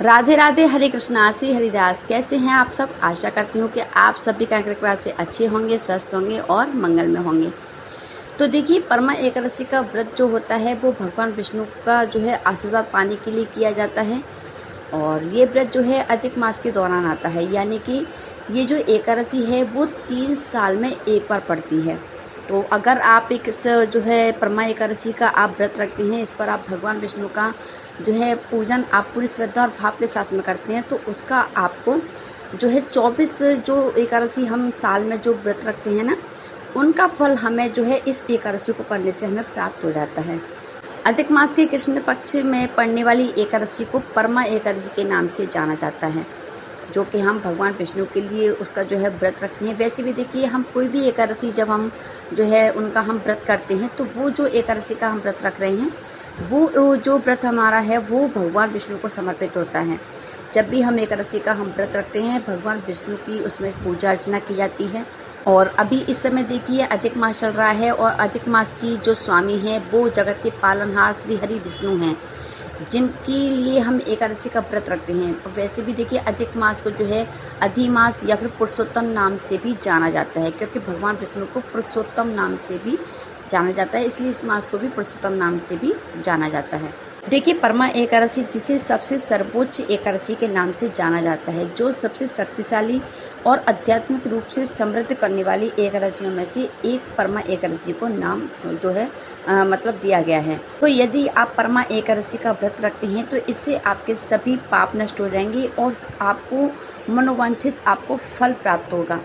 राधे राधे, हरे कृष्णा, श्री हरिदास। कैसे हैं आप सब? आशा करती हूँ कि आप सभी का कृपा से अच्छे होंगे, स्वस्थ होंगे और मंगल में होंगे। तो देखिए, परमा एकादशी का व्रत जो होता है वो भगवान विष्णु का जो है आशीर्वाद पाने के लिए किया जाता है। और ये व्रत जो है अधिक मास के दौरान आता है, यानी कि ये जो एकादशी है वो 3 साल में एक बार पड़ती है। तो अगर आप एक जो है परमा एकादशी का आप व्रत रखते हैं, इस पर आप भगवान विष्णु का जो है पूजन आप पूरी श्रद्धा और भाव के साथ में करते हैं, तो उसका आपको जो है 24 जो एकादशी हम साल में जो व्रत रखते हैं ना, उनका फल हमें जो है इस एकादशी को करने से हमें प्राप्त हो जाता है। अधिक मास के कृष्ण पक्ष में पड़ने वाली एकादशी को परमा एकादशी के नाम से जाना जाता है, जो कि हम भगवान विष्णु के लिए उसका जो है व्रत रखते हैं। वैसे भी देखिए, हम कोई भी एकादशी जब हम जो है उनका हम व्रत करते हैं, तो वो जो एकादशी का हम व्रत रख रहे हैं, वो जो व्रत हमारा है वो भगवान विष्णु को समर्पित होता है। जब भी हम एकादशी का हम व्रत रखते हैं, भगवान विष्णु की उसमें पूजा अर्चना की जाती है। और अभी इस समय देखिए अधिक मास चल रहा है, और अधिक मास की जो स्वामी हैं वो जगत के पालनहार श्री हरि विष्णु हैं, जिनके लिए हम एकादशी का व्रत रखते हैं। और वैसे भी देखिए, अधिक मास को जो है अधिमास या फिर पुरुषोत्तम नाम से भी जाना जाता है, क्योंकि भगवान विष्णु को पुरुषोत्तम नाम से भी जाना जाता है, इसलिए इस मास को भी पुरुषोत्तम नाम से भी जाना जाता है। देखिए, परमा एकादशी जिसे सबसे सर्वोच्च एकादशी के नाम से जाना जाता है, जो सबसे शक्तिशाली और आध्यात्मिक रूप से समृद्ध करने वाली एकादशियों में से एक परमा एकादशी को नाम जो है मतलब दिया गया है। तो यदि आप परमा एकादशी का व्रत रखते हैं, तो इससे आपके सभी पाप नष्ट हो जाएंगे और आपको मनोवांछित आपको फल प्राप्त होगा।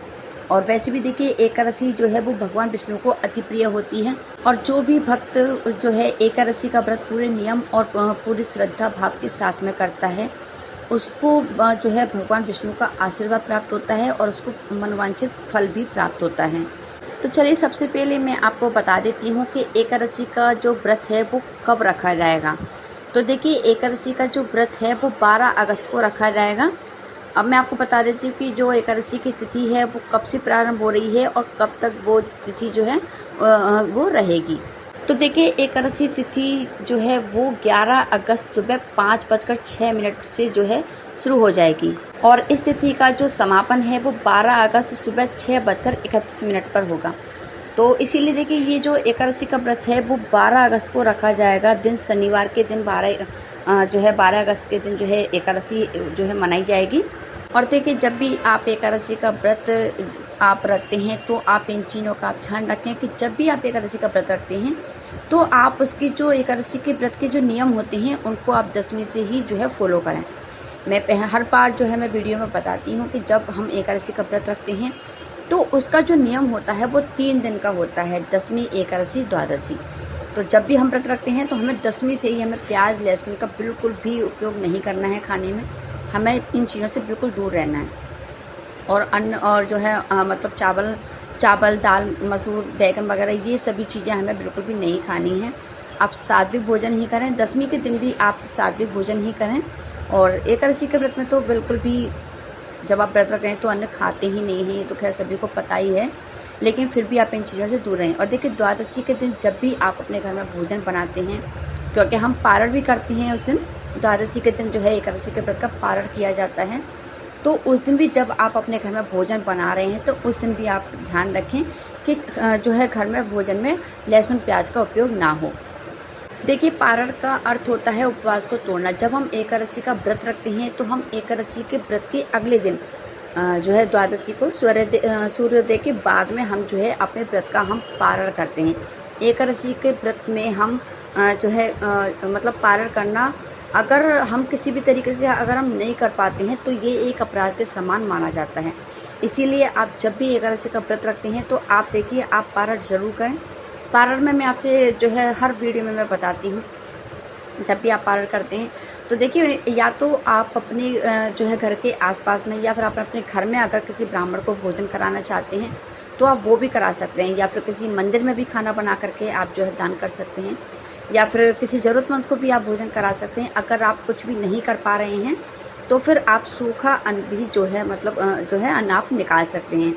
और वैसे भी देखिए, एकादशी जो है वो भगवान विष्णु को अति प्रिय होती है, और जो भी भक्त जो है एकादशी का व्रत पूरे नियम और पूरी श्रद्धा भाव के साथ में करता है, उसको जो है भगवान विष्णु का आशीर्वाद प्राप्त होता है और उसको मनोवांछित फल भी प्राप्त होता है। तो चलिए, सबसे पहले मैं आपको बता देती हूँ कि एकादशी का जो व्रत है वो कब रखा जाएगा। तो देखिए, एकादशी का जो व्रत है वो 12 अगस्त को रखा जाएगा। अब मैं आपको बता देती हूँ कि जो एकादशी की तिथि है वो कब से प्रारंभ हो रही है और कब तक वो तिथि जो है वो रहेगी। तो देखिए, एकादशी तिथि जो है वो 11 अगस्त सुबह 5:06 से जो है शुरू हो जाएगी, और इस तिथि का जो समापन है वो 12 अगस्त सुबह 6:31 पर होगा। तो इसीलिए देखिए, ये जो एकादशी का व्रत है वो 12 अगस्त को रखा जाएगा। दिन शनिवार के दिन 12 अगस्त के दिन जो है एकादशी जो है मनाई जाएगी। और देखिए, जब भी आप एकादशी का व्रत आप रखते हैं, तो आप इन चीज़ों का आप ध्यान रखें कि जब भी आप एकादशी का व्रत रखते हैं, तो आप उसकी जो एकादशी के व्रत के जो नियम होते हैं उनको आप 10वीं से ही जो है फॉलो करें। मैं हर बार जो है मैं वीडियो में बताती हूँ कि जब हम एकादशी का व्रत रखते हैं, तो उसका जो नियम होता है वो 3 दिन का होता है, 10वीं, एकादशी, द्वादशी। तो जब भी हम व्रत रखते हैं तो हमें 10वीं से ही हमें प्याज लहसुन का बिल्कुल भी उपयोग नहीं करना है खाने में। हमें इन चीज़ों से बिल्कुल दूर रहना है। और अन्न और जो है मतलब चावल, दाल, मसूर, बैगन वगैरह ये सभी चीज़ें हमें बिल्कुल भी नहीं खानी है। आप सात्विक भोजन ही करें, 10वीं के दिन भी आप सात्विक भोजन ही करें। और एकादशी के व्रत में तो बिल्कुल भी जब आप व्रत रख रहे हैं तो अन्न खाते ही नहीं हैं, ये तो खैर सभी को पता ही है, लेकिन फिर भी आप इन चीज़ों से दूर रहें। और देखिए, द्वादशी के दिन जब भी आप अपने घर में भोजन बनाते हैं, क्योंकि हम पारण भी करते हैं उस दिन, द्वादशी के दिन जो है एकादशी के व्रत का पारण किया जाता है, तो उस दिन भी जब आप अपने घर में भोजन बना रहे हैं, तो उस दिन भी आप ध्यान रखें कि जो है घर में भोजन में लहसुन प्याज का उपयोग ना हो। देखिए, पारण का अर्थ होता है उपवास को तोड़ना। जब हम एकादशी का व्रत रखते हैं, तो हम एकादशी के व्रत के अगले दिन जो है द्वादशी को सूर्योदय के बाद में हम जो है अपने व्रत का हम पारण करते हैं। एकादशी के व्रत में हम जो है मतलब पारण करना, अगर हम किसी भी तरीके से अगर हम नहीं कर पाते हैं, तो ये एक अपराध के समान माना जाता है। इसीलिए आप जब भी एकादशी का व्रत रखते हैं, तो आप देखिए, आप पारण जरूर करें। पारण में मैं आपसे जो है हर वीडियो में मैं बताती हूँ, जब भी आप पारण करते हैं तो देखिए, या तो आप अपने जो है घर के आसपास में, या फिर आप अपने घर में अगर किसी ब्राह्मण को भोजन कराना चाहते हैं तो आप वो भी करा सकते हैं, या फिर किसी मंदिर में भी खाना बना करके आप जो है दान कर सकते हैं, या फिर किसी ज़रूरतमंद को भी आप भोजन करा सकते हैं। अगर आप कुछ भी नहीं कर पा रहे हैं, तो फिर आप सूखा अन्न भी जो है मतलब जो है अन्न आप निकाल सकते हैं।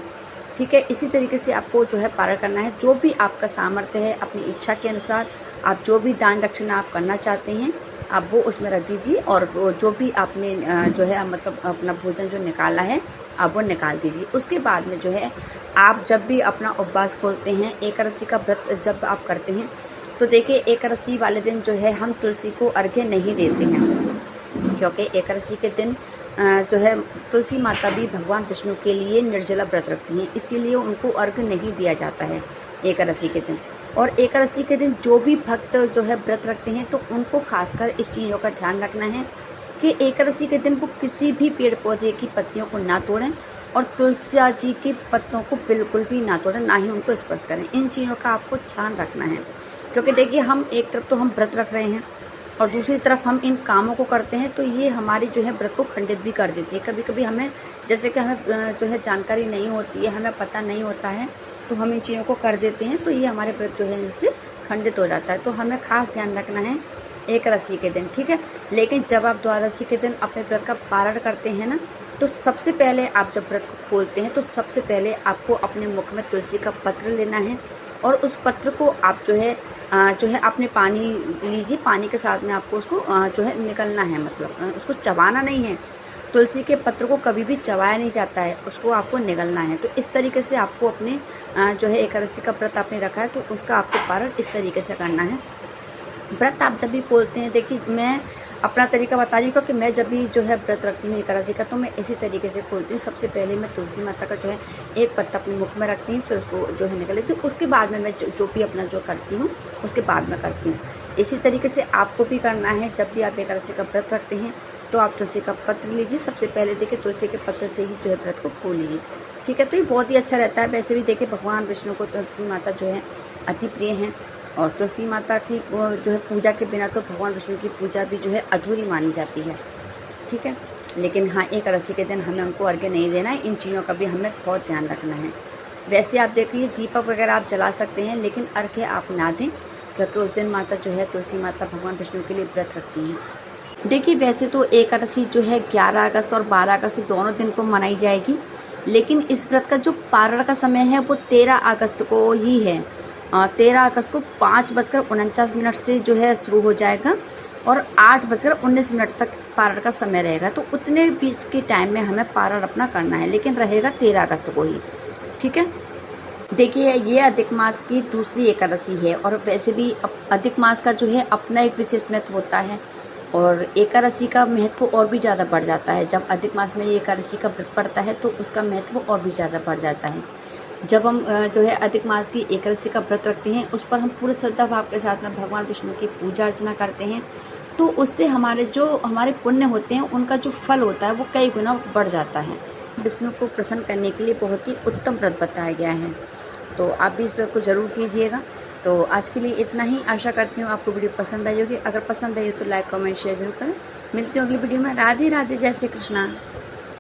ठीक है, इसी तरीके से आपको जो है पारण करना है। जो भी आपका सामर्थ्य है, अपनी इच्छा के अनुसार आप जो भी दान दक्षिणा आप करना चाहते हैं, आप वो उसमें रख दीजिए और वो जो भी आपने जो है मतलब अपना भोजन जो निकाला है आप वो निकाल दीजिए। उसके बाद में जो है आप जब भी अपना उपवास खोलते हैं, एकादशी का व्रत जब आप करते हैं, तो देखिए एकादशी वाले दिन जो है हम तुलसी को अर्घ्य नहीं देते हैं, क्योंकि एकादशी के दिन जो है तुलसी माता भी भगवान विष्णु के लिए निर्जला व्रत रखती हैं, इसीलिए उनको अर्घ्य नहीं दिया जाता है एकादशी के दिन। और एकादशी के दिन जो भी भक्त जो है व्रत रखते हैं तो उनको खासकर इस चीज़ों का ध्यान रखना है कि एकादशी के दिन वो किसी भी पेड़ पौधे की पत्तियों को ना तोड़ें और तुलसी जी के पत्तों को बिल्कुल भी ना तोड़ें, ना ही उनको स्पर्श करें। इन चीज़ों का आपको ध्यान रखना है, क्योंकि देखिए हम एक तरफ तो हम व्रत रख रहे हैं और दूसरी तरफ हम इन कामों को करते हैं, तो ये हमारी जो है व्रत को खंडित भी कर देती है। कभी कभी हमें जैसे कि हमें जो है जानकारी नहीं होती है, हमें पता नहीं होता है, तो हम इन चीज़ों को कर देते हैं, तो ये हमारे व्रत जो है इनसे खंडित हो जाता है। तो हमें खास ध्यान रखना है एकादशी के दिन, ठीक है। लेकिन जब आप द्वादशी के दिन अपने व्रत का पारण करते हैं ना, तो सबसे पहले आप जब व्रत को खोलते हैं तो सबसे पहले आपको अपने मुख में तुलसी का पत्र लेना है और उस पत्र को आप जो है अपने पानी लीजिए, पानी के साथ में आपको उसको जो है निकलना है, मतलब उसको चबाना नहीं है। तुलसी के पत्र को कभी भी चबाया नहीं जाता है, उसको आपको निगलना है। तो इस तरीके से आपको अपने जो है एकादशी का व्रत आपने रखा है तो उसका आपको पारण इस तरीके से करना है। व्रत आप जब भी खोलते हैं, देखिए मैं अपना तरीका बता रही हूँ, क्योंकि मैं जब भी जो है व्रत रखती हूँ एकादशी का तो मैं इसी तरीके से खोलती हूँ। सबसे पहले मैं तुलसी माता का जो है एक पत्ता अपने मुख में रखती हूँ, फिर उसको जो है निकल लेती हूँ। उसके बाद में मैं जो भी अपना जो करती हूँ उसके बाद में करती हूँ। इसी तरीके से आपको भी करना है। जब भी आप एकादशी का व्रत रखते हैं तो आप तुलसी का पत्र लीजिए, सबसे पहले देखिए तुलसी के पत्र से ही जो है व्रत को खोल लीजिए, ठीक है। तो ये बहुत ही अच्छा रहता है। वैसे भी देखिए भगवान विष्णु को तुलसी माता जो है अति प्रिय हैं और तुलसी माता की जो है पूजा के बिना तो भगवान विष्णु की पूजा भी जो है अधूरी मानी जाती है, ठीक है। लेकिन हाँ, एकादशी के दिन हमें उनको अर्घ्य नहीं देना है, इन चीज़ों का भी हमें बहुत ध्यान रखना है। वैसे आप देखिए दीपक वगैरह आप जला सकते हैं, लेकिन अर्घ्य आप ना दें, क्योंकि उस दिन माता जो है तुलसी माता भगवान विष्णु के लिए व्रत रखती हैं। देखिए वैसे तो एकादशी जो है 11 अगस्त और 12 अगस्त दोनों दिन को मनाई जाएगी, लेकिन इस व्रत का जो पारण का समय है वो 13 अगस्त को ही है। 13 अगस्त को 5:49 से जो है शुरू हो जाएगा और 8:19 तक पारण का समय रहेगा। तो उतने बीच के टाइम में हमें पारण अपना करना है, लेकिन रहेगा 13 अगस्त को ही, ठीक है। देखिए ये अधिक मास की दूसरी एकादशी है और वैसे भी अधिक मास का जो है अपना एक विशेष महत्व होता है और एकादशी का महत्व और भी ज़्यादा बढ़ जाता है। जब अधिक मास में ये एकादशी का व्रत पड़ता है तो उसका महत्व और भी ज़्यादा बढ़ जाता है। जब हम जो है अधिक मास की एकादशी का व्रत रखते हैं, उस पर हम पूरे श्रद्धा भाव के साथ में भगवान विष्णु की पूजा अर्चना करते हैं, तो उससे हमारे पुण्य होते हैं उनका जो फल होता है वो कई गुना बढ़ जाता है। विष्णु को प्रसन्न करने के लिए बहुत ही उत्तम व्रत बताया गया है, तो आप भी इस व्रत को ज़रूर कीजिएगा। तो आज के लिए इतना ही। आशा करती हूँ आपको वीडियो पसंद आई होगी। अगर पसंद आई हो तो लाइक कमेंट शेयर जरूर करें। मिलती हूँ अगली वीडियो में। राधे राधे, जय श्री कृष्णा।